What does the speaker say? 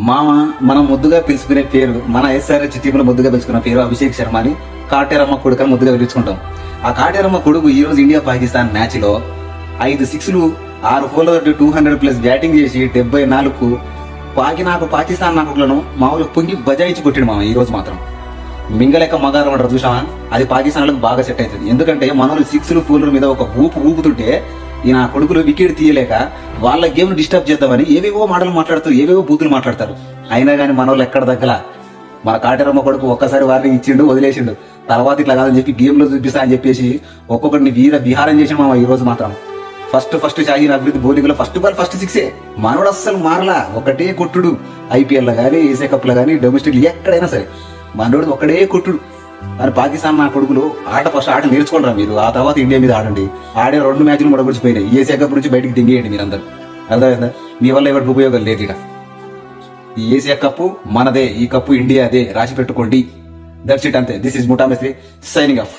మామ మనం ముద్దుగా పిలుచుకునే పేరు, మన ఎస్ఆర్హెచ్ టీంలో ముద్దుగా పిలుచుకున్న పేరు అభిషేక్ శర్మ అని, కాటేరమ్మ కొడుకు అని ముద్దుగా పిలుచుకుంటాం. ఆ కాటేరమ్మ కొడుకు ఈ రోజు ఇండియా పాకిస్తాన్ మ్యాచ్ లో 5 సిక్స్లు 6 4 200+ బ్యాటింగ్ చేసి 74కు పాకిస్తాన్ నాకులను మామూలు పొంగి బజాయించి కొట్టిడు మామ. ఈ రోజు మాత్రం మింగలేక మగారం అంటారు చూసామా, అది పాకిస్తాన్ లకు బాగా సెట్ అవుతుంది. ఎందుకంటే మనోళ్ళు 6లు 4ల మీద ఒక ఊపుతుంటే ఈయన కొడుకులు వికెట్ తీయలేక వాళ్ళ గేమ్ ను డిస్టర్బ్ చేద్దామని ఏవేవో మాటలు మాట్లాడుతూ ఏవేవో బూతులు మాట్లాడతారు. అయినా కానీ మనోళ్ళు ఎక్కడ దగ్గర మన కాటేరమ్మ కొడుకు ఒక్కసారి వారిని ఇచ్చిండు, వదిలేసిండు. తర్వాత ఇట్లా కాదని చెప్పి గేమ్ లో చూపిస్తా అని చెప్పేసి ఒక్కొక్కరిని విహారం చేసిన మామ. ఈ రోజు మాత్రం ఫస్ట్ షాహీన్ అభివృద్ధి బౌలింగ్ లో ఫస్ట్ బాల్ ఫస్ట్ సిక్సే. మనోడు అస్సలు మారలా, ఒకటే కొట్టుడు. IPL లో కానీ, ఏసే కప్ లో కానీ, డొమెస్టిక్ ఎక్కడైనా సరే మనోడు ఒకటే కొట్టుడు. మరి పాకిస్తాన్ నా కొడుకులు ఫస్ట్ ఆట నేర్చుకుంటారా మీరు, ఆ తర్వాత ఇండియా మీద ఆడండి. ఆడే 2 మ్యాచ్లు మొడగొచ్చిపోయినాయి. ఏసే కప్ నుంచి బయటికి దింగేయండి మీరందరూ. అర్థమైందా? మీ వల్ల ఎవరికి ఉపయోగం లేదు. ఇక ఈ ఏసియా కప్పు మనదే, ఈ కప్పు ఇండియాదే, రాసి పెట్టుకోండి. దట్స్ ఇట్, అంతే. దిస్ ఇస్ ముఠా మేస్త్రి సైనింగ్ ఆఫ్.